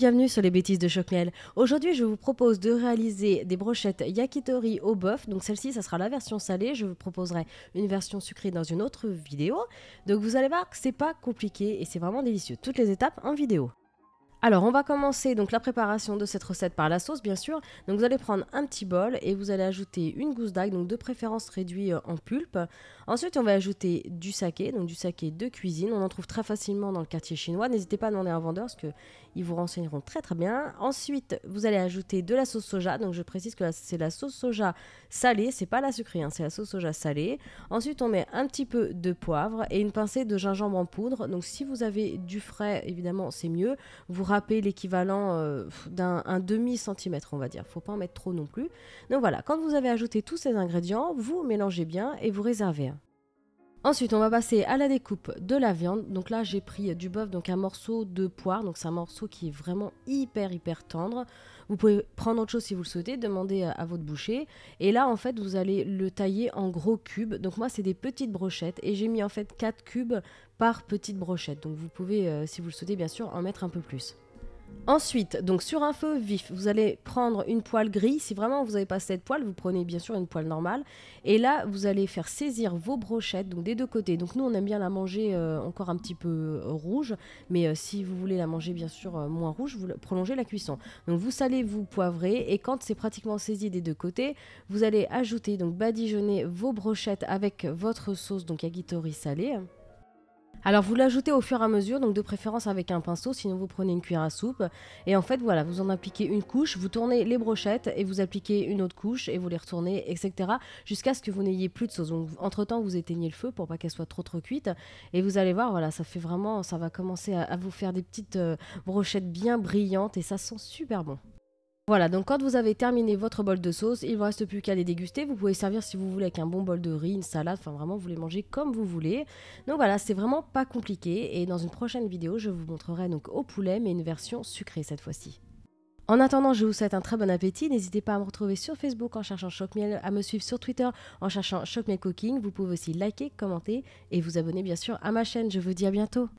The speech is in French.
bienvenue sur les bêtises de Choc-Miel. Aujourd'hui, je vous propose de réaliser des brochettes yakitori au bœuf. Donc celle-ci, ça sera la version salée. Je vous proposerai une version sucrée dans une autre vidéo. Donc vous allez voir que c'est pas compliqué et c'est vraiment délicieux. Toutes les étapes en vidéo. Alors, on va commencer donc la préparation de cette recette par la sauce, bien sûr. Donc, vous allez prendre un petit bol et vous allez ajouter une gousse d'ail, donc de préférence réduit en pulpe. Ensuite, on va ajouter du saké, donc du saké de cuisine. On en trouve très facilement dans le quartier chinois. N'hésitez pas à demander à un vendeur parce qu'ils vous renseigneront très très bien. Ensuite, vous allez ajouter de la sauce soja. Donc, je précise que c'est la sauce soja salée, c'est pas la sucrée, hein, c'est la sauce soja salée. Ensuite, on met un petit peu de poivre et une pincée de gingembre en poudre. Donc, si vous avez du frais, évidemment, c'est mieux. Vous râpez l'équivalent d'un demi-centimètre, on va dire. Faut pas en mettre trop non plus. Donc voilà, quand vous avez ajouté tous ces ingrédients, vous mélangez bien et vous réservez. Ensuite, on va passer à la découpe de la viande. Donc là, j'ai pris du bœuf, donc un morceau de poire. Donc c'est un morceau qui est vraiment hyper tendre. Vous pouvez prendre autre chose si vous le souhaitez, demander à votre boucher. Et là, en fait, vous allez le tailler en gros cubes. Donc moi, c'est des petites brochettes et j'ai mis en fait 4 cubes par petite brochette. Donc vous pouvez, si vous le souhaitez, bien sûr, en mettre un peu plus. Ensuite, donc sur un feu vif, vous allez prendre une poêle grille. Si vraiment vous n'avez pas cette poêle, vous prenez bien sûr une poêle normale. Et là, vous allez faire saisir vos brochettes, donc des deux côtés. Donc nous, on aime bien la manger encore un petit peu rouge. Mais si vous voulez la manger bien sûr moins rouge, vous prolongez la cuisson. Donc vous salez, vous poivrez. Et quand c'est pratiquement saisi des deux côtés, vous allez ajouter, donc badigeonner vos brochettes avec votre sauce, donc yakitori salée. Alors vous l'ajoutez au fur et à mesure, donc de préférence avec un pinceau, sinon vous prenez une cuillère à soupe. Et en fait voilà, vous en appliquez une couche, vous tournez les brochettes et vous appliquez une autre couche et vous les retournez, etc. jusqu'à ce que vous n'ayez plus de sauce. Donc entre temps vous éteignez le feu pour pas qu'elle soit trop cuite. Et vous allez voir, voilà, ça fait vraiment, ça va commencer à vous faire des petites brochettes bien brillantes et ça sent super bon. Voilà, donc quand vous avez terminé votre bol de sauce, il ne vous reste plus qu'à les déguster. Vous pouvez servir si vous voulez avec un bon bol de riz, une salade, enfin vraiment vous les mangez comme vous voulez. Donc voilà, c'est vraiment pas compliqué et dans une prochaine vidéo, je vous montrerai donc au poulet mais une version sucrée cette fois-ci. En attendant, je vous souhaite un très bon appétit. N'hésitez pas à me retrouver sur Facebook en cherchant Choc-Miel, à me suivre sur Twitter en cherchant Choc-Miel Cooking. Vous pouvez aussi liker, commenter et vous abonner bien sûr à ma chaîne. Je vous dis à bientôt.